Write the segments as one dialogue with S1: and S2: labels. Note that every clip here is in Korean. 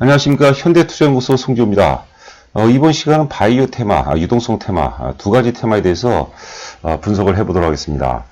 S1: 안녕하십니까. 현대투자연구소 송지호입니다. 이번 시간은 바이오 테마, 유동성 테마, 두 가지 테마에 대해서 분석을 해보도록 하겠습니다.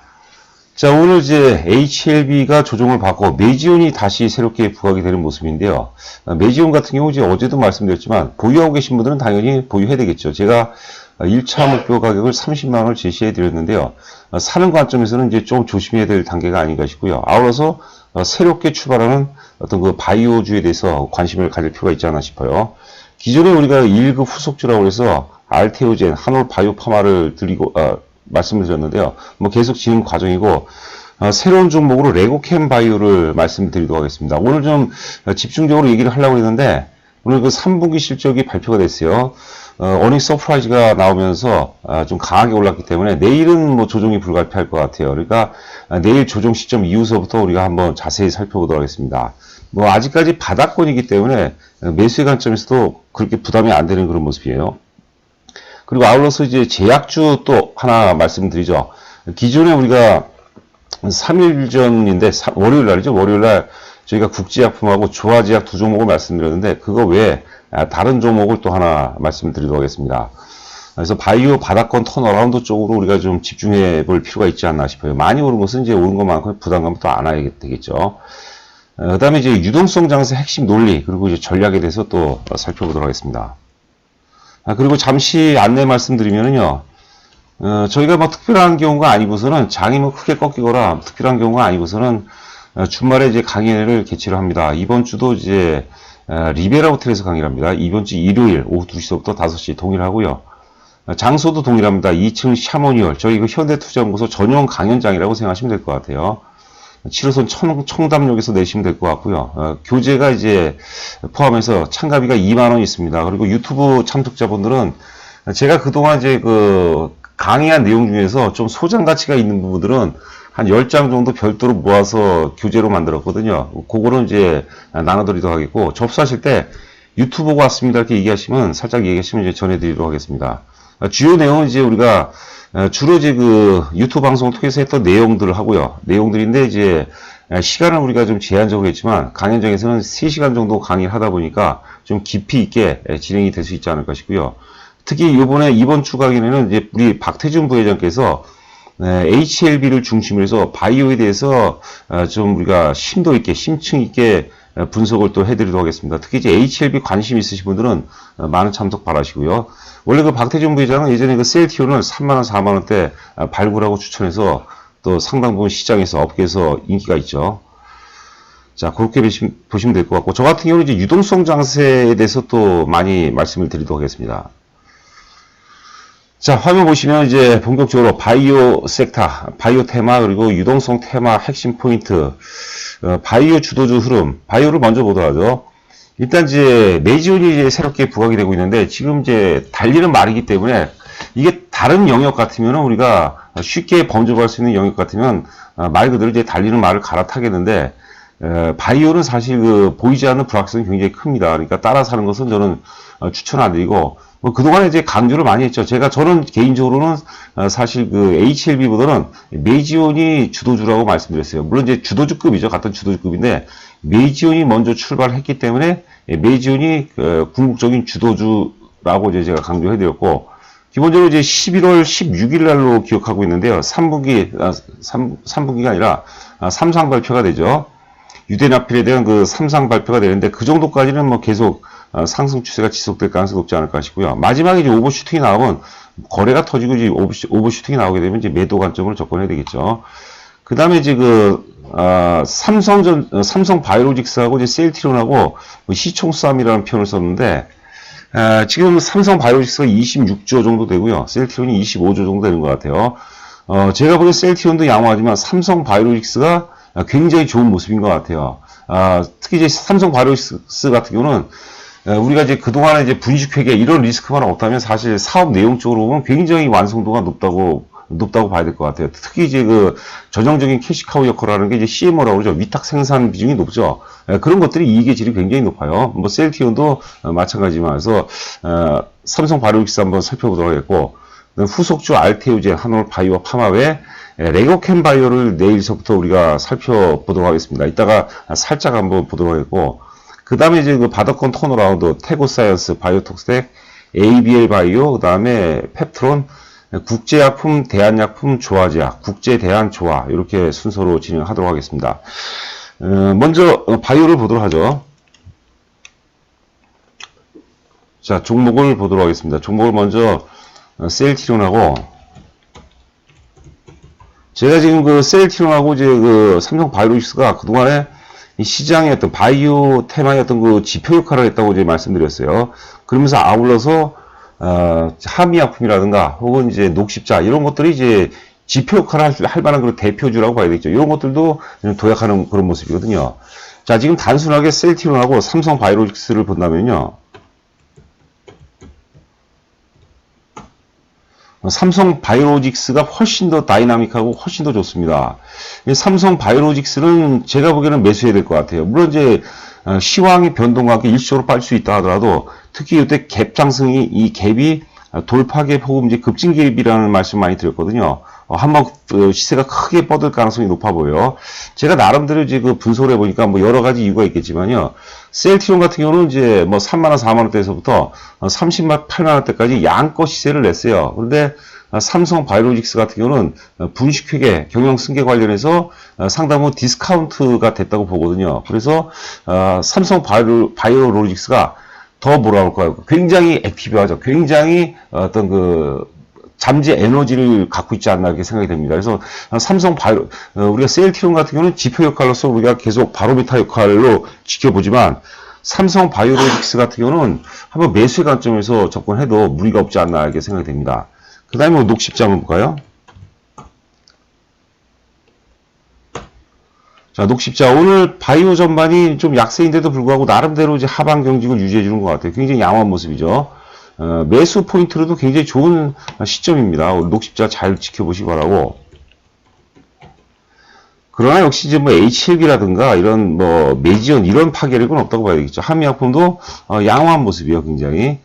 S1: 자, 오늘 이제 HLB가 조정을 받고 메지온이 다시 새롭게 부각이 되는 모습인데요. 메지온 같은 경우 이제 어제도 말씀드렸지만 보유하고 계신 분들은 당연히 보유해야 되겠죠. 제가 1차 목표 가격을 30만원을 제시해 드렸는데요. 사는 관점에서는 이제 좀 조심해야 될 단계가 아닌가 싶고요. 아울러서 새롭게 출발하는 어떤 그 바이오주에 대해서 관심을 가질 필요가 있지 않나 싶어요. 기존에 우리가 1급 후속주라고 해서 알테오젠, 한올 바이오파마를 말씀을 드렸는데요. 뭐 계속 진행 과정이고, 새로운 종목으로 레고캠 바이오를 말씀드리도록 하겠습니다. 오늘 좀 집중적으로 얘기를 하려고 했는데, 오늘 그 3분기 실적이 발표가 됐어요. 어닝 서프라이즈가 나오면서 좀 강하게 올랐기 때문에 내일은 뭐 조정이 불가피할 것 같아요. 그러니까 내일 조정 시점 이후서부터 우리가 한번 자세히 살펴보도록 하겠습니다. 뭐 아직까지 바닥권이기 때문에 매수의 관점에서도 그렇게 부담이 안 되는 그런 모습이에요. 그리고 아울러서 이제 제약주 또 하나 말씀드리죠. 기존에 우리가 3일 전인데 월요일 날이죠. 월요일 날 저희가 국제약품하고 조화제약 두 종목을 말씀드렸는데 그거 외에 다른 종목을 또 하나 말씀드리도록 하겠습니다. 그래서 바이오 바닥권 턴어라운드 쪽으로 우리가 좀 집중해 볼 필요가 있지 않나 싶어요. 많이 오른 것은 이제 오른 것만큼 부담감도 안 와야 되겠죠. 그 다음에 이제 유동성 장세 핵심 논리 그리고 이제 전략에 대해서 또 살펴보도록 하겠습니다. 그리고 잠시 안내 말씀드리면요. 저희가 뭐 특별한 경우가 아니고서는 장이 뭐 크게 꺾이거나 특별한 경우가 아니고서는 주말에 이제 강의를 개최를 합니다. 이번 주도 이제 리베라 호텔에서 강의를 합니다. 이번 주 일요일 오후 2시부터 5시 동일하고요. 장소도 동일합니다. 2층 샤모니얼. 저희 그 현대투자연구소 전용 강연장이라고 생각하시면 될 것 같아요. 7호선 청담역에서 내시면 될 것 같고요. 교재가 이제 포함해서 참가비가 2만원 있습니다. 그리고 유튜브 참석자분들은 제가 그동안 이제 그 강의한 내용 중에서 좀 소장 가치가 있는 부분들은 한 10장 정도 별도로 모아서 교재로 만들었거든요. 그거는 이제 나눠드리도록 하겠고, 접수하실 때 유튜브가 왔습니다. 이렇게 얘기하시면, 살짝 얘기하시면 이제 전해드리도록 하겠습니다. 주요 내용은 이제 우리가 주로 이제 그 유튜브 방송을 통해서 했던 내용들을 하고요. 내용들인데 이제 시간은 우리가 좀 제한적으로 했지만, 강연장에서는 3시간 정도 강의를 하다 보니까 좀 깊이 있게 진행이 될 수 있지 않을까 싶고요. 특히 이번 주 강의는 이제 우리 박태준 부회장께서 HLB를 중심으로 해서 바이오에 대해서 좀 우리가 심도 있게, 심층 있게 분석을 또 해드리도록 하겠습니다. 특히 이제 HLB 관심 있으신 분들은 많은 참석 바라시고요. 원래 그 박태준 부회장은 예전에 그 셀티온을 3만원, 4만원대 발굴하고 추천해서 또 상당 부분 시장에서, 업계에서 인기가 있죠. 자, 그렇게 보시면 될 것 같고, 저 같은 경우는 이제 유동성 장세에 대해서 또 많이 말씀을 드리도록 하겠습니다. 자, 화면 보시면 이제 본격적으로 바이오 섹터, 바이오 테마, 그리고 유동성 테마 핵심 포인트, 바이오 주도주 흐름, 바이오를 먼저 보도록 하죠. 일단 이제 메지온이 이제 새롭게 부각이 되고 있는데 지금 이제 달리는 말이기 때문에 이게 다른 영역 같으면 우리가 쉽게 범접할 수 있는 영역 같으면 말 그대로 이제 달리는 말을 갈아타겠는데 바이오는 사실 그 보이지 않는 불확실성이 굉장히 큽니다. 그러니까 따라서 하는 것은 저는 추천 안 드리고, 뭐 그동안에 이제 강조를 많이 했죠. 저는 개인적으로는 사실 그 HLB보다는 메지온이 주도주라고 말씀드렸어요. 물론 이제 주도주급이죠. 같은 주도주급인데, 메지온이 먼저 출발했기 때문에 메지온이 궁극적인 주도주라고 이제 제가 강조해드렸고, 기본적으로 이제 11월 16일 날로 기억하고 있는데요. 3분기가 아니라 삼상 발표가 되죠. 유대나필에 대한 그 삼상 발표가 되는데 그 정도까지는 뭐 계속 상승 추세가 지속될 가능성이 높지 않을까 싶고요. 마지막에 이제 오버슈팅이 나오면 거래가 터지고 이제 오버슈팅이 나오게 되면 이제 매도 관점으로 접근해야 되겠죠. 그 다음에 이제 삼성 바이오로직스하고 이제 셀트리온하고 뭐 시총싸움이라는 표현을 썼는데, 지금 삼성 바이오로직스가 26조 정도 되고요. 셀트리온이 25조 정도 되는 것 같아요. 제가 보기엔 셀트리온도 양호하지만 삼성 바이오로직스가 굉장히 좋은 모습인 것 같아요. 특히 이제 삼성 바이오로직스 같은 경우는 우리가 이제 그동안에 이제 분식회계 이런 리스크만 없다면 사실 사업 내용적으로 보면 굉장히 완성도가 높다고 봐야 될 것 같아요. 특히 이제 그 전형적인 캐시카우 역할을 하는 게 이제 CMO라고 그러죠. 위탁 생산 비중이 높죠. 그런 것들이 이익의 질이 굉장히 높아요. 뭐 셀티온도 마찬가지지만, 그래서 삼성 바이오로직스 한번 살펴보도록 하겠고, 후속주 알테오젠, 한올 바이오 파마 외 레고캠 바이오를 내일서부터 우리가 살펴보도록 하겠습니다. 이따가 살짝 한번 보도록 하겠고, 그 다음에 이제 그 바더건 턴어라운드, 태고사이언스, 바이오톡스텍, ABL 바이오, 그 다음에 펩트론, 국제약품, 대한약품, 조화제약, 국제대한조화, 이렇게 순서로 진행하도록 하겠습니다. 먼저 바이오를 보도록 하죠. 자, 종목을 보도록 하겠습니다. 종목을 먼저 셀트리온하고, 제가 지금 그 셀트리온하고 이제 그 삼성 바이오로직스가 그동안에 이 시장의 어떤 바이오 테마의 어떤 그 지표 역할을 했다고 이제 말씀드렸어요. 그러면서 아울러서 한미약품이라든가 혹은 이제 녹십자 이런 것들이 이제 지표 역할을 할 만한 그런 대표주라고 봐야 되겠죠. 이런 것들도 도약하는 그런 모습이거든요. 자, 지금 단순하게 셀트리온하고 삼성 바이오로직스를 본다면요. 삼성 바이오로직스가 훨씬 더 다이나믹하고 훨씬 더 좋습니다. 삼성 바이오로직스는 제가 보기에는 매수해야 될 것 같아요. 물론 이제 시황의 변동과 함께 일시적으로 빠질 수 있다 하더라도 특히 이때 갭 상승이 이 갭이 돌파갭 혹은 이제 급진갭이라는 말씀 많이 드렸거든요. 한번 시세가 크게 뻗을 가능성이 높아 보여요. 제가 나름대로 이제 그 분석을 해보니까 뭐 여러 가지 이유가 있겠지만요. 셀트리온 같은 경우는 이제 뭐 3만원, 4만원대에서부터 38만원대까지 양껏 시세를 냈어요. 그런데 삼성 바이오로직스 같은 경우는 분식회계, 경영승계 관련해서 상당 부분 디스카운트가 됐다고 보거든요. 그래서 삼성 바이오로직스가 더 뭐라 할까요? 굉장히 액티브하죠. 굉장히 어떤 그 잠재 에너지를 갖고 있지 않나 이렇게 생각이 됩니다. 그래서 삼성 바이오 우리가 셀트리온 같은 경우는 지표 역할로서 우리가 계속 바로미터 역할로 지켜보지만 삼성 바이오로직스 같은 경우는 한번 매수의 관점에서 접근해도 무리가 없지 않나 이렇게 생각이 됩니다. 그 다음에 녹십자 한번 볼까요? 자, 녹십자. 오늘 바이오 전반이 좀 약세인데도 불구하고 나름대로 이제 하방 경직을 유지해 주는 것 같아요. 굉장히 양호한 모습이죠. 매수 포인트로도 굉장히 좋은 시점입니다. 녹십자 잘 지켜보시기 바라고. 그러나 역시 이제 뭐 HLB라든가 이런 뭐 메지언 이런 파괴력은 없다고 봐야 되겠죠. 한미약품도 양호한 모습이에요, 굉장히.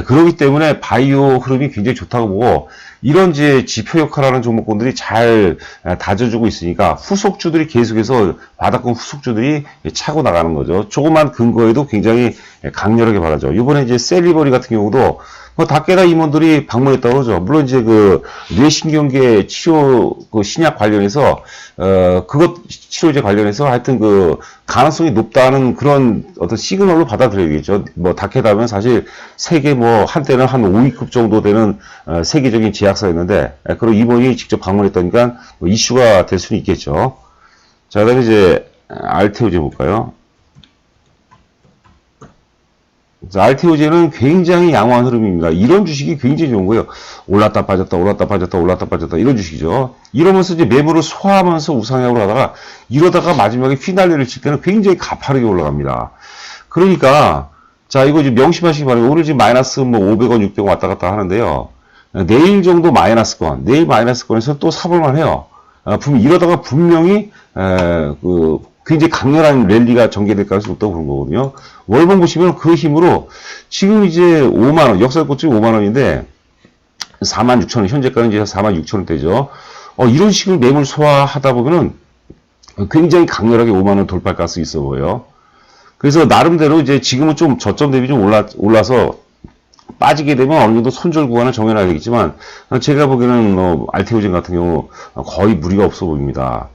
S1: 그렇기 때문에 바이오 흐름이 굉장히 좋다고 보고 이런 이제 지표 역할하는 종목군들이 잘 다져주고 있으니까 후속주들이 계속해서 바닥권 후속주들이 차고 나가는 거죠. 조그만 근거에도 굉장히 강렬하게 바라죠. 이번에 이제 셀리버리 같은 경우도 뭐 다케다 임원들이 방문했다고 그러죠. 물론 이제 그 뇌신경계 치료 그 신약 관련해서 그것 치료제 관련해서 하여튼 그 가능성이 높다는 그런 어떤 시그널로 받아들여야겠죠. 뭐 다케다면 사실 세계 뭐 한때는 한 5위급 정도 되는 세계적인 제약사였는데 그리고 이번이 직접 방문했다니까 뭐 이슈가 될 수는 있겠죠. 자, 그다음에 이제 알테오제 볼까요? 알테오제는 굉장히 양호한 흐름입니다. 이런 주식이 굉장히 좋은 거예요. 올랐다 빠졌다 올랐다 빠졌다 올랐다 빠졌다 이런 주식이죠. 이러면서 이제 매물을 소화하면서 우상향으로 하다가 이러다가 마지막에 휘날리를 칠 때는 굉장히 가파르게 올라갑니다. 그러니까 자, 이거 이제 명심하시기 바랍니다. 오늘 지금 마이너스 뭐 500원 600원 왔다 갔다 하는데요. 내일 정도 마이너스권, 내일 마이너스권에서 또 사볼만 해요. 이러다가 분명히 굉장히 강렬한 랠리가 전개될 가능성이 높다고 그런 거거든요. 월봉 보시면 그 힘으로 지금 이제 5만원, 역사고점이 5만원인데 46,000원, 현재가는 이제 46,000원대죠. 이런 식으로 매물 소화하다 보면은 굉장히 강렬하게 5만원 돌파할 가능성이 있어 보여요. 그래서 나름대로 이제 지금은 좀 저점 대비 좀 올라서 빠지게 되면 어느 정도 손절 구간을 정해놔야 되겠지만 제가 보기에는 뭐 알테오젠 같은 경우 거의 무리가 없어 보입니다.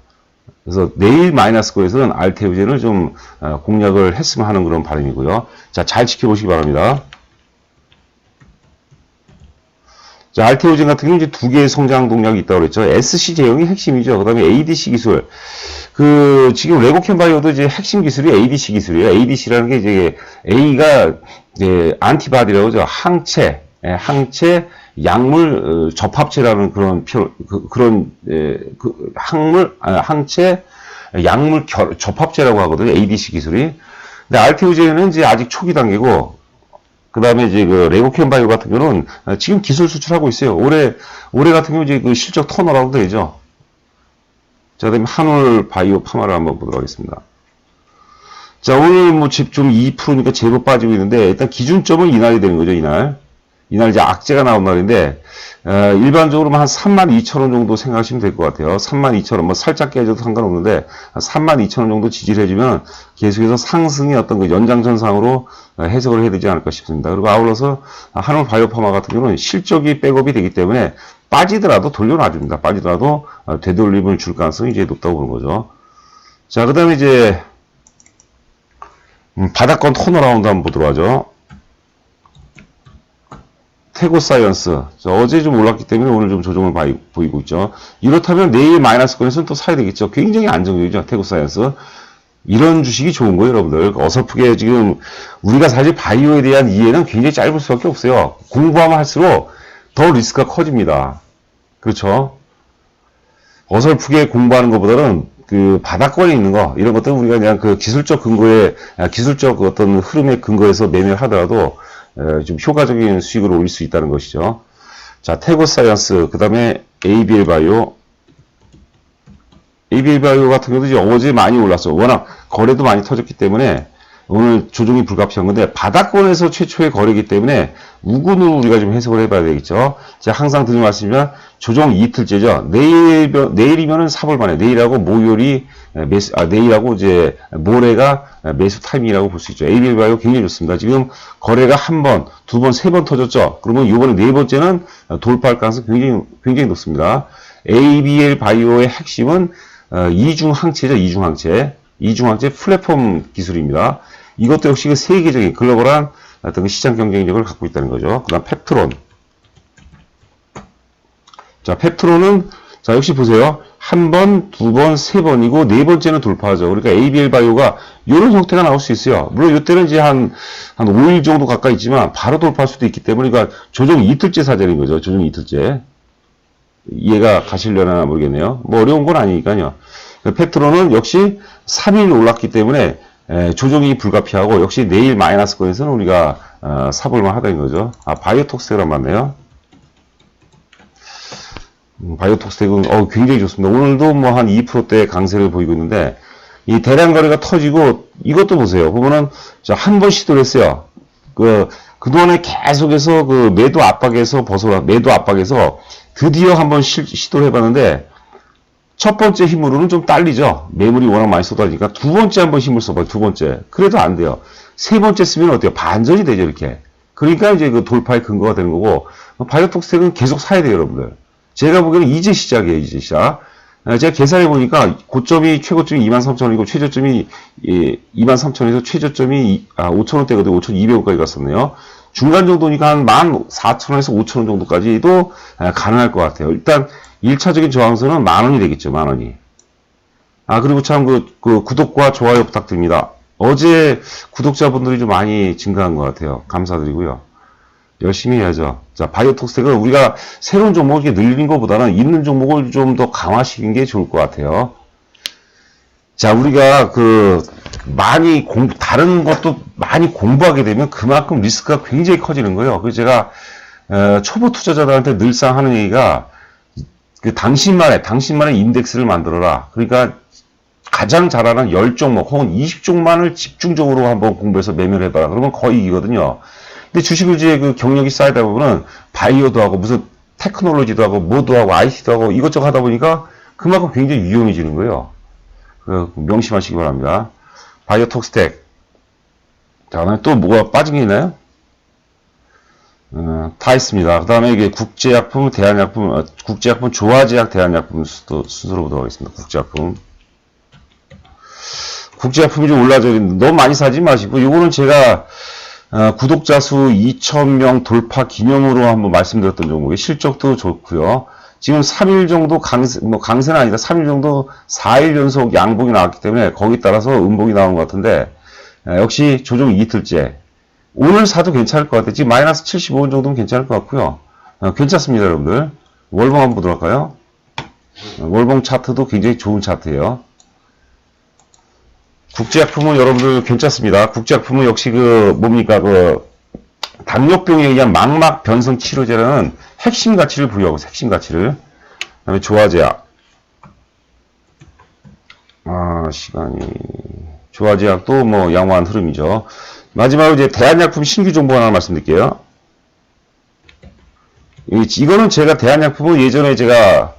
S1: 그래서 내일 마이너스권에서는 알테오젠을 좀 공략을 했으면 하는 그런 바람이고요. 자, 잘 지켜보시기 바랍니다. 자, 알테오젠 같은 경우는 이제 두 개의 성장 동력이 있다고 그랬죠. SC 제형이 핵심이죠. 그 다음에 ADC 기술. 지금 레고캔바이오도 이제 핵심 기술이 ADC 기술이에요. ADC라는 게 이제 A가 이제 안티바디라고 하죠. 항체, 약물 접합체라는 그런 항체 약물 접합체라고 하거든요. ADC 기술이. 근데 알테오젠은 이제 아직 초기 단계고, 그 다음에 이제 그 레고캔바이오 같은 경우는 지금 기술 수출하고 있어요. 올해 같은 경우 이제 그 실적 턴어라운드 되죠. 자, 그 다음에 한올 바이오 파마를 한번 보도록 하겠습니다. 자, 오늘 뭐 좀 2%니까 제법 빠지고 있는데, 일단 기준점은 이날이 되는 거죠, 이날. 이날 이제 악재가 나온 날인데, 일반적으로 한 32,000원 정도 생각하시면 될 것 같아요. 32,000원, 뭐 살짝 깨져도 상관없는데, 32,000원 정도 지지를 해주면 계속해서 상승의 어떤 그 연장선상으로 해석을 해야 되지 않을까 싶습니다. 그리고 아울러서 한올 바이오파마 같은 경우는 실적이 백업이 되기 때문에 빠지더라도 돌려놔줍니다. 빠지더라도 되돌림을 줄 가능성이 이제 높다고 보는 거죠. 자, 그 다음에 이제, 바닥권 턴어라운드 한번 보도록 하죠. 태고사이언스. 어제 좀 올랐기 때문에 오늘 좀 조정을 보이고 있죠. 이렇다면 내일 마이너스권에서는 또 사야 되겠죠. 굉장히 안정적이죠. 태고사이언스. 이런 주식이 좋은 거예요, 여러분들. 어설프게 지금 우리가 사실 바이오에 대한 이해는 굉장히 짧을 수밖에 없어요. 공부하면 할수록 더 리스크가 커집니다. 그렇죠? 어설프게 공부하는 것보다는 그 바닥권에 있는 거, 이런 것들은 우리가 그냥 그 기술적 근거에, 기술적 어떤 흐름의 근거에서 매매를 하더라도 좀 효과적인 수익을 올릴 수 있다는 것이죠. 자, 태고사이언스, 그 다음에 ABL 바이오. ABL 바이오 같은 경우도 이제 어제 많이 올랐어. 워낙 거래도 많이 터졌기 때문에 오늘 조정이 불가피한 건데, 바닥권에서 최초의 거래이기 때문에 우군으로 우리가 좀 해석을 해봐야 되겠죠. 제가 항상 드리는 말씀이지만 조정 이틀째죠. 내일이면은 사볼 만해. 내일하고 모요일이 내일하고 이제 모레가 매수 타이밍이라고 볼 수 있죠. ABL 바이오 굉장히 좋습니다. 지금 거래가 한 번, 두 번, 세 번 터졌죠. 그러면 이번에 네 번째는 돌파할 가능성이 굉장히 높습니다. ABL 바이오의 핵심은 이중항체죠. 이중항체 플랫폼 기술입니다. 이것도 역시 그 세계적인 글로벌한 어떤 시장 경쟁력을 갖고 있다는 거죠. 그 다음 펩트론. 자, 펩트론은, 자, 역시 보세요. 한 번, 두 번, 세 번이고, 네 번째는 돌파하죠. 그러니까 ABL 바이오가 이런 형태가 나올 수 있어요. 물론 이때는 이제 한 5일 정도 가까이 있지만, 바로 돌파할 수도 있기 때문에, 그러니까 조정 이틀째 사전인 거죠. 조정 이틀째. 이해가 가시려나 모르겠네요. 뭐 어려운 건 아니니까요. 펩트론은 역시 3일 올랐기 때문에, 조정이 불가피하고, 역시 내일 마이너스권에서는 우리가 사볼만 하다는 거죠. 아, 바이오톡스가 맞네요. 바이오톡스텍은 굉장히 좋습니다. 오늘도 뭐 한 2%대 강세를 보이고 있는데, 이 대량 거래가 터지고, 이것도 보세요. 보면은 한 번 시도를 했어요. 그동안에 계속해서 그 매도 압박에서 드디어 한번 시도를 해봤는데, 첫 번째 힘으로는 좀 딸리죠. 매물이 워낙 많이 쏟아지니까 두 번째 한번 힘을 써봐요. 두 번째. 그래도 안 돼요. 세 번째 쓰면 어때요? 반전이 되죠, 이렇게. 그러니까 이제 그 돌파의 근거가 되는 거고, 바이오톡스텍은 계속 사야 돼요, 여러분들. 제가 보기에는 이제 시작이에요, 이제 시작. 제가 계산해 보니까 최고점이 23,000원이고 최저점이 23,000원에서 최저점이 5,000원대거든요. 5,200원까지 갔었네요. 중간 정도니까 한 14,000원에서 5,000원 정도까지도 가능할 것 같아요. 일단 1차적인 저항선은 10,000원이 되겠죠, 10,000원이. 그리고 참 구독과 좋아요 부탁드립니다. 어제 구독자분들이 좀 많이 증가한 것 같아요. 감사드리고요. 열심히 해야죠. 자, 바이오톡스텍은 우리가 새로운 종목을 이렇게 늘리는 것보다는 있는 종목을 좀 더 강화시키는 게 좋을 것 같아요. 자, 우리가 다른 것도 많이 공부하게 되면 그만큼 리스크가 굉장히 커지는 거예요. 그래서 제가, 초보 투자자들한테 늘상 하는 얘기가, 당신만의 인덱스를 만들어라. 그러니까 가장 잘하는 10종목 혹은 20종만을 집중적으로 한번 공부해서 매매를 해봐라. 그러면 거의 이기거든요. 근데 주식을 이제 경력이 쌓이다 보면은 바이오도 하고 무슨 테크놀로지도 하고 뭐도 하고 IT도 하고 이것저것 하다 보니까 그만큼 굉장히 위험해지는 거예요. 명심하시기 바랍니다. 바이오톡스텍. 자, 그다음에 또 뭐가 빠진 게 있나요? 다 있습니다. 그 다음에 이게 국제약품, 대한약품, 국제약품, 조화제약, 대한약품 순서로 보도록 하겠습니다. 국제약품이 좀 올라져 있는데 너무 많이 사지 마시고, 이거는 제가 구독자 수 2,000명 돌파 기념으로 한번 말씀드렸던 종목에 실적도 좋고요. 지금 3일 정도 강세는 아니다. 3일 정도 4일 연속 양봉이 나왔기 때문에 거기에 따라서 음봉이 나온 것 같은데, 역시 조정 이틀째. 오늘 사도 괜찮을 것 같아요. 지금 마이너스 75원 정도면 괜찮을 것 같고요. 괜찮습니다, 여러분들. 월봉 한번 보도록 할까요? 월봉 차트도 굉장히 좋은 차트예요. 국제약품은 여러분들 괜찮습니다. 국제약품은 역시 당뇨병에 의한 망막 변성 치료제라는 핵심 가치를 부여하고 있어요. 핵심 가치를. 그 다음에 조화제약. 조화제약도 뭐 양호한 흐름이죠. 마지막으로 이제 대한약품 신규 정보 하나 말씀드릴게요. 이거는 제가 대한약품은 예전에 제가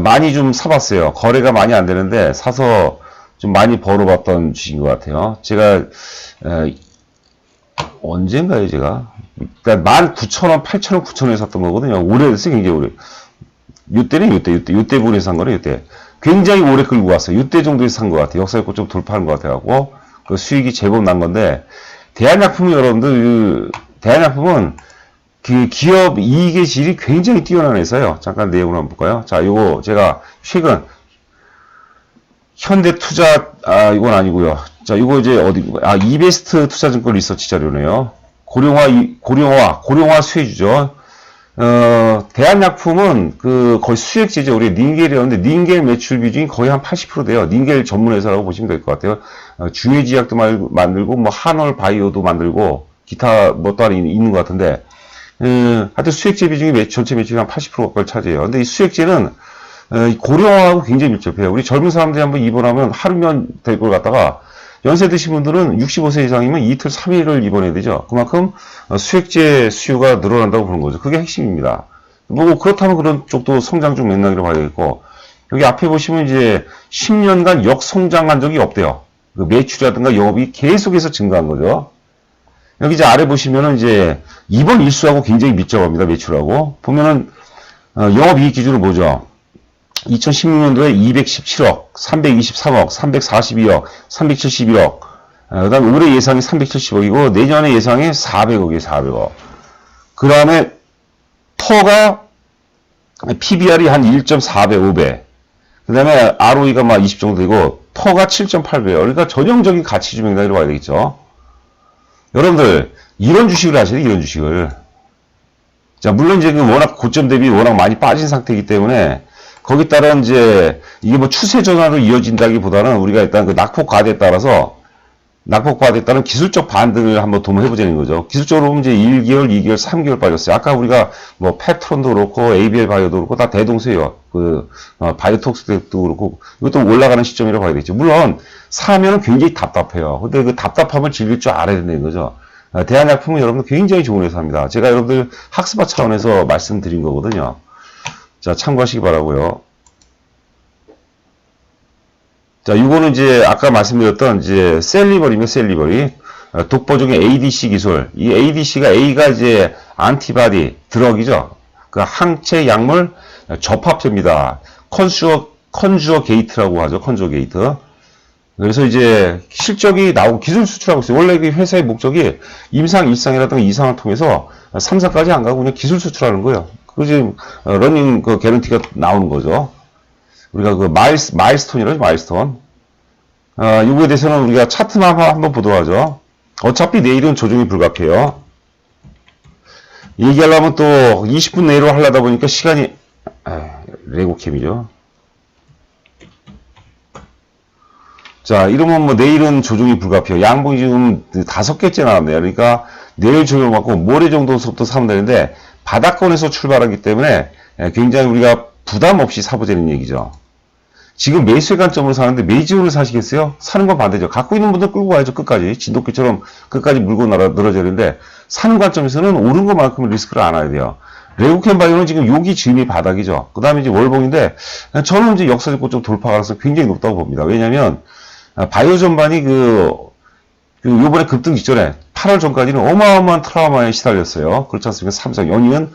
S1: 많이 좀 사봤어요. 거래가 많이 안 되는데 사서 좀 많이 벌어봤던 주식인 것 같아요. 제가 언젠가요, 제가? 그러니까 19,000원, 8,000원, 9,000원에 샀던 거거든요. 오래됐어요, 굉장히 오래. 요때는 요때 분에서 산 거는 요때. 굉장히 오래 끌고 왔어요. 요때 정도에서 산 것 같아요. 역사였고 좀 돌파한 것 같아갖고. 그 수익이 제법 난 건데, 대한약품은 여러분들, 대한약품은 그 기업 이익의 질이 굉장히 뛰어난 회사예요. 잠깐 내용을 한번 볼까요? 자, 요거 제가 최근 현대투자, 이건 아니고요. 자, 이거 이제 어디, 이베스트 투자증권 리서치 자료네요. 고령화 수혜주죠. 대한약품은 거의 수액제죠. 우리 닌겔이었는데, 닌겔 매출 비중이 거의 한 80% 돼요. 닌겔 전문 회사라고 보시면 될 것 같아요. 중해지약도 만들고, 뭐, 한올 바이오도 만들고, 기타 뭐 또 있는 것 같은데, 하여튼 수액제 비중이 전체 매출이 한 80% 가까이 차지해요. 근데 이 수액제는, 고령화하고 굉장히 밀접해요. 우리 젊은 사람들이 한번 입원하면 하루면 될 걸 갖다가, 연세 드신 분들은 65세 이상이면 이틀 3일을 입원해야 되죠. 그만큼 수액제 수요가 늘어난다고 보는 거죠. 그게 핵심입니다. 뭐 그렇다면 그런 쪽도 성장 중 맥락이라고 봐야겠고, 여기 앞에 보시면 이제 10년간 역성장한 적이 없대요. 그 매출이라든가 영업이 계속해서 증가한 거죠. 여기 이제 아래 보시면은 이제 이번 일수하고 굉장히 밀접합니다. 매출하고 보면은 영업이익 기준으로 보죠. 2016년도에 217억, 323억, 342억, 371억, 그 다음에 올해 예상이 370억이고, 내년에 예상이 400억이에요, 400억. 그 다음에, 터가, PBR이 한 1.4배, 5배. 그 다음에, ROE가 막 20 정도 되고, 터가 7.8배예요. 그러니까 전형적인 가치주 맥락이라고 봐야 되겠죠. 여러분들, 이런 주식을 하셔야 돼요, 이런 주식을. 자, 물론 이제 워낙 고점 대비 워낙 많이 빠진 상태이기 때문에, 거기 따라 이제 이게 뭐 추세 전환으로 이어진다기보다는 우리가 일단 그 낙폭 과대에 따라서 기술적 반등을 한번 도모해보자는 거죠. 기술적으로 보면 이제 1개월, 2개월, 3개월 빠졌어요. 아까 우리가 뭐 패트론도 그렇고 ABL 바이오도 그렇고 다 대동소예요. 바이오톡스도 그렇고 이것도 올라가는 시점이라고 봐야 되겠죠. 물론 사면은 굉장히 답답해요. 근데 그 답답함을 즐길 줄 알아야 된다는 거죠. 대한약품은 여러분들 굉장히 좋은 회사입니다. 제가 여러분들 학습화 차원에서 말씀드린 거거든요. 자, 참고하시기 바라고요. 자, 이거는 이제 아까 말씀드렸던 이제 셀리버리면 셀리버리 독보 중에 ADC 기술. 이 ADC가 A가 이제 안티바디 드럭이죠. 그 항체 약물 접합체입니다. 컨주어 게이트라고 하죠. 컨주어 게이트. 그래서 이제 실적이 나오고 기술 수출하고 있어요. 원래 그 회사의 목적이 임상 1상이라든가 2상을 통해서 3상까지 안 가고 그냥 기술 수출하는 거예요. 그 지금 러닝 그 개런티가 나오는 거죠. 우리가 그 마일스톤이라죠, 마일스톤. 이거에 대해서는 우리가 차트만 한번 보도록 하죠. 어차피 내일은 조정이 불가피해요. 얘기하려면 또 20분 내로 하려다 보니까 시간이 레고캠이죠. 자, 이러면 뭐 내일은 조정이 불가피해요. 양봉이 지금 5개째 나왔네요. 그러니까 내일 조정 받고 모레 정도부터 사면 되는데 바닥권에서 출발하기 때문에 굉장히 우리가 부담 없이 사보자는 얘기죠. 지금 매수의 관점으로 사는데 매지원을 사시겠어요? 사는 건 반대죠. 갖고 있는 분들 끌고 가야죠. 끝까지. 진돗개처럼 끝까지 물고 늘어져야 되는데 사는 관점에서는 오른 것만큼 리스크를 안 해야 돼요. 레고캠 바이오는 지금 여기 지금이 바닥이죠. 그 다음에 이제 월봉인데 저는 이제 역사적 고점 돌파 가능성이 굉장히 높다고 봅니다. 왜냐면 바이오 전반이 요번에 급등 직전에 8월 전까지는 어마어마한 트라우마에 시달렸어요. 그렇지 않습니까? 삼성, 연이은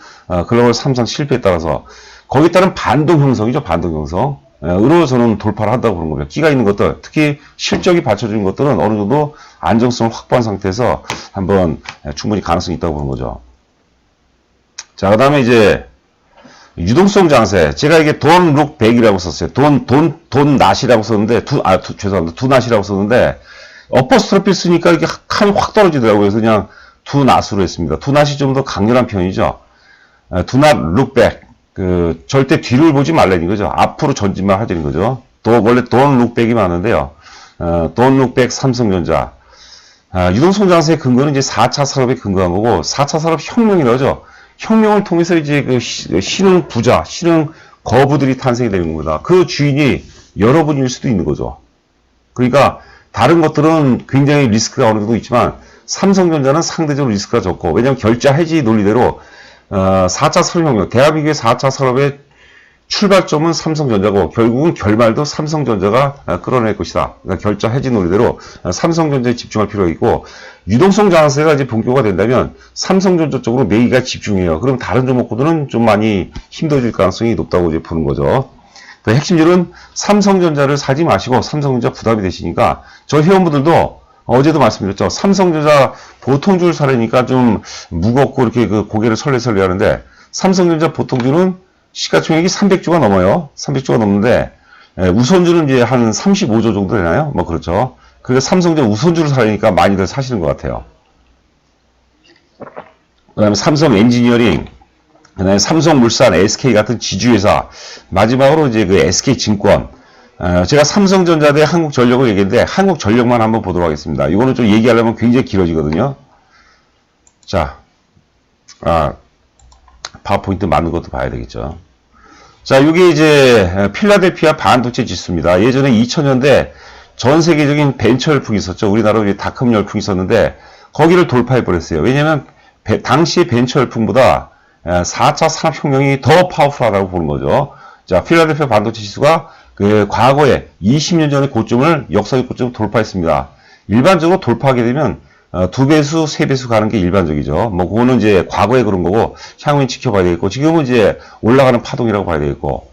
S1: 글로벌 삼성 실패에 따라서 거기에 따른 반동 형성이죠. 반동 형성. 으로 저는 돌파를 한다고 보는 겁니다. 끼가 있는 것들, 특히 실적이 받쳐주는 것들은 어느 정도 안정성을 확보한 상태에서 한번 충분히 가능성이 있다고 보는 거죠. 자, 그 다음에 이제 유동성 장세. 제가 이게 돈 룩백이라고 썼어요. 돈 낫이라고 썼는데, 죄송합니다. 두 낫이라고 썼는데, 어퍼스트로피 쓰니까 이게 칸이 확 떨어지더라고요. 그래서 그냥 두 낫으로 했습니다. 두 낫이 좀 더 강렬한 편이죠. 두 낫 룩백. 절대 뒤를 보지 말라는 거죠. 앞으로 전진만 하자는 거죠. 원래 돈 룩백이 많은데요. 돈 룩백 삼성전자. 유동성 장세의 근거는 이제 4차 산업에 근거한 거고, 4차 산업 혁명이라고 하죠. 혁명을 통해서 이제 신흥 부자, 신흥 거부들이 탄생이 되는 겁니다. 그 주인이 여러분일 수도 있는 거죠. 그러니까 다른 것들은 굉장히 리스크가 어느 정도 있지만 삼성전자는 상대적으로 리스크가 적고, 왜냐하면 결자 해지 논리대로 4차 산업혁명, 대한민국의 4차 산업의 출발점은 삼성전자고 결국은 결말도 삼성전자가 끌어낼 것이다. 그러니까 결자 해지 논리대로 삼성전자에 집중할 필요가 있고, 유동성 장세가 이제 본격화가 된다면 삼성전자 쪽으로 매기가 집중해요. 그럼 다른 종목보다는 좀 많이 힘들어질 가능성이 높다고 이제 보는 거죠. 핵심줄은 삼성전자를 사지 마시고 삼성전자 부담이 되시니까, 저 회원분들도 어제도 말씀드렸죠. 삼성전자 보통주를 사려니까 좀 무겁고 이렇게 그 고개를 설레설레 하는데, 삼성전자 보통주는 시가총액이 300조가 넘어요. 300조가 넘는데, 우선주는 이제 한 35조 정도 되나요? 뭐 그렇죠. 그래서 삼성전자 우선주를 사려니까 많이들 사시는 것 같아요. 그 다음에 삼성 엔지니어링, 그 다음에 삼성물산, SK 같은 지주회사, 마지막으로 이제 그 SK증권, 제가 삼성전자 대 한국전력을 얘기했는데, 한국전력만 한번 보도록 하겠습니다. 이거는 좀 얘기하려면 굉장히 길어지거든요. 자, 파워포인트 맞는 것도 봐야 되겠죠. 자, 이게 이제 필라델피아 반도체 지수입니다. 예전에 2000년대 전 세계적인 벤처 열풍이 있었죠. 우리나라도 닷컴 열풍이 있었는데 거기를 돌파해 버렸어요. 왜냐하면 당시의 벤처 열풍보다 4차 산업혁명이 더 파워풀하다고 보는 거죠. 자, 필라델피아 반도체 지수가 그 과거에 20년 전의 고점을 역사적 고점을 돌파했습니다. 일반적으로 돌파하게 되면 2배수, 3배수 가는 게 일반적이죠. 뭐, 그거는 이제 과거에 그런 거고, 향후에 지켜봐야 되겠고, 지금은 이제 올라가는 파동이라고 봐야 되겠고.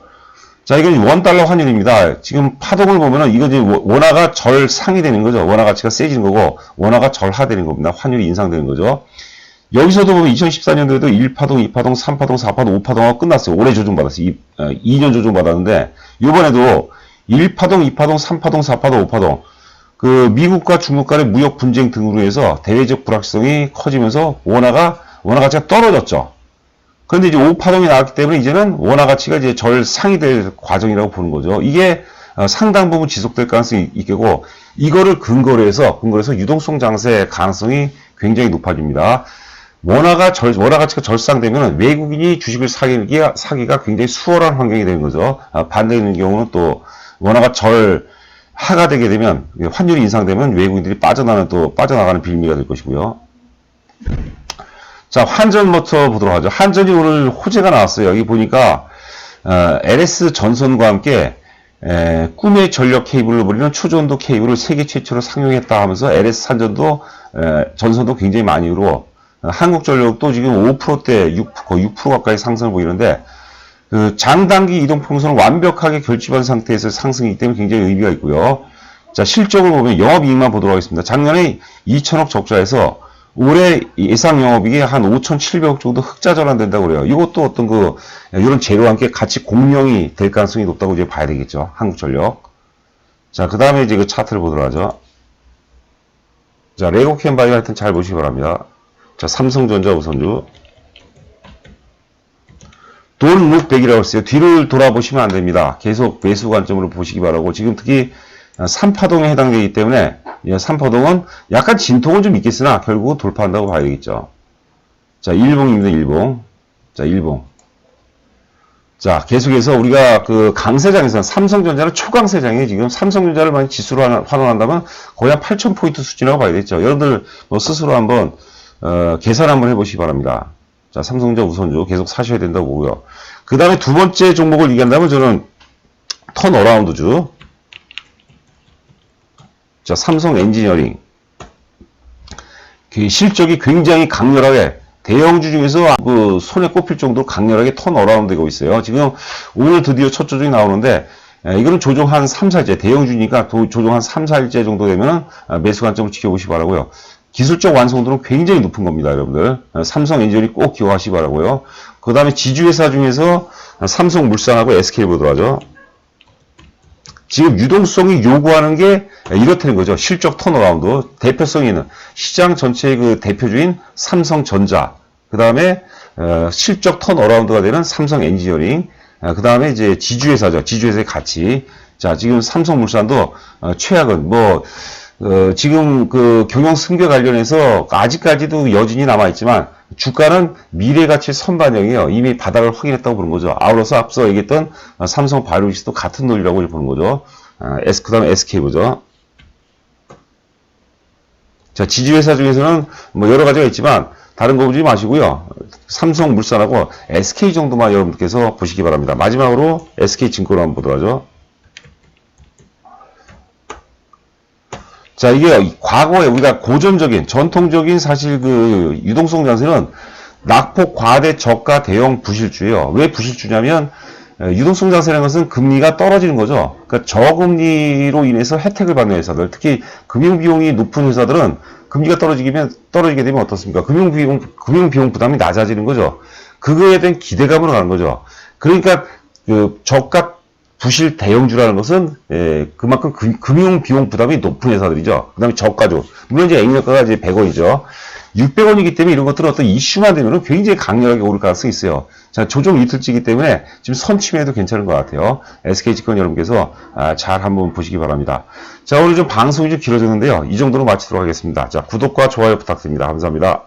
S1: 자, 이건 $1 환율입니다. 지금 파동을 보면은, 이거 이제 원화가 절상이 되는 거죠. 원화 가치가 세지는 거고, 원화가 절하되는 겁니다. 환율이 인상되는 거죠. 여기서도 보면 2014년도에도 1파동, 2파동, 3파동, 4파동, 5파동하고 끝났어요. 올해 조정받았어요. 2년 조정받았는데, 이번에도 1파동, 2파동, 3파동, 4파동, 5파동, 그 미국과 중국 간의 무역 분쟁 등으로 해서 대외적 불확실성이 커지면서 원화 가치가 떨어졌죠. 그런데 이제 5파동이 나왔기 때문에 이제는 원화 가치가 이제 절상이 될 과정이라고 보는 거죠. 이게 상당 부분 지속될 가능성이 있겠고, 이거를 근거로 해서 유동성 장세 가능성이 굉장히 높아집니다. 원화 가치가 절상되면 외국인이 주식을 사기가 굉장히 수월한 환경이 되는 거죠. 반대되는 경우는 또 원화가 하가 되게 되면, 환율이 인상되면 외국인들이 빠져나가는 빌미가 될 것이고요. 자, 환전부터 보도록 하죠. 환전이 오늘 호재가 나왔어요. 여기 보니까, LS 전선과 함께, 꿈의 전력 케이블로 불리는 초전도 케이블을 세계 최초로 상용했다 하면서 LS 전선도 굉장히 많이 이루고, 한국전력도 지금 5%대, 거의 6% 가까이 상승을 보이는데, 그 장단기 이동평선을 완벽하게 결집한 상태에서 상승이기 때문에 굉장히 의미가 있고요. 자, 실적을 보면 영업이익만 보도록 하겠습니다. 작년에 2천억 적자에서 올해 예상 영업이익이 한 5,700억 정도 흑자 전환된다고 그래요. 이것도 이런 재료와 함께 같이 공룡이 될 가능성이 높다고 이제 봐야 되겠죠. 한국전력. 자, 그 다음에 이제 그 차트를 보도록 하죠. 자, 레고캔바이오 하여튼 잘 보시기 바랍니다. 자, 삼성전자 우선주. Don't look back이라고 했어요. 뒤를 돌아보시면 안 됩니다. 계속 매수 관점으로 보시기 바라고, 지금 특히 3파동에 해당되기 때문에 3파동은 약간 진통은 좀 있겠으나 결국은 돌파한다고 봐야 되겠죠. 자, 일봉입니다. 일봉. 자, 일봉. 자, 계속해서 우리가 그 강세장에서는 삼성전자는 초강세장이에요. 지금 삼성전자를 만약 지수로 환원한다면 거의 한 8,000포인트 수준이라고 봐야 되겠죠. 여러분들 뭐 스스로 한번 계산 한번 해보시기 바랍니다. 자, 삼성전자 우선주 계속 사셔야 된다고 보고요. 그 다음에 두 번째 종목을 얘기한다면 저는 턴어라운드주. 자, 삼성 엔지니어링. 실적이 굉장히 강렬하게, 대형주 중에서 그 손에 꼽힐 정도로 강렬하게 턴어라운드 되고 있어요. 지금 오늘 드디어 첫 조정이 나오는데, 이거는 조정 한 3, 4일째, 대형주니까 조정 한 3, 4일째 정도 되면은 매수 관점을 지켜보시기 바라고요. 기술적 완성도는 굉장히 높은 겁니다, 여러분들. 삼성 엔지니어링 꼭 기억하시기 바라고요. 그 다음에 지주회사 중에서 삼성물산하고 SK를 보도록 하죠. 지금 유동성이 요구하는 게 이렇다는 거죠. 실적 턴어라운드. 대표성이 있는 시장 전체의 그 대표주인 삼성전자. 그 다음에 실적 턴어라운드가 되는 삼성 엔지니어링. 그 다음에 이제 지주회사죠. 지주회사의 가치. 자, 지금 삼성물산도 최악은 지금 그 경영 승계 관련해서 아직까지도 여진이 남아있지만 주가는 미래 가치 선반영이에요. 이미 바닥을 확인했다고 보는 거죠. 아울러서 앞서 얘기했던 삼성 바이오로직스도 같은 논리라고 보는 거죠. 그 다음에 SK 보죠. 자, 지주회사 중에서는 뭐 여러 가지가 있지만 다른 거 보지 마시고요. 삼성물산하고 SK 정도만 여러분께서 보시기 바랍니다. 마지막으로 SK증권 한번 보도록 하죠. 자, 이게 과거에 우리가 고전적인, 전통적인 사실 그 유동성 장세는 낙폭 과대 저가 대형 부실주예요. 왜 부실주냐면 유동성 장세라는 것은 금리가 떨어지는 거죠. 그러니까 저금리로 인해서 혜택을 받는 회사들, 특히 금융비용이 높은 회사들은 금리가 떨어지게 되면 어떻습니까? 금융비용 부담이 낮아지는 거죠. 그거에 대한 기대감으로 가는 거죠. 그러니까 그 저가 부실 대형주라는 것은 그만큼 금융비용 부담이 높은 회사들이죠. 그 다음에 저가주. 물론 이제 액면가가 이제 100원이죠. 600원이기 때문에 이런 것들은 어떤 이슈만 되면 굉장히 강력하게 오를 가능성이 있어요. 자, 조정 이틀째이기 때문에 지금 선침해도 괜찮은 것 같아요. SK증권 여러분께서 잘 한번 보시기 바랍니다. 자, 오늘 좀 방송이 좀 길어졌는데요. 이 정도로 마치도록 하겠습니다. 자, 구독과 좋아요 부탁드립니다. 감사합니다.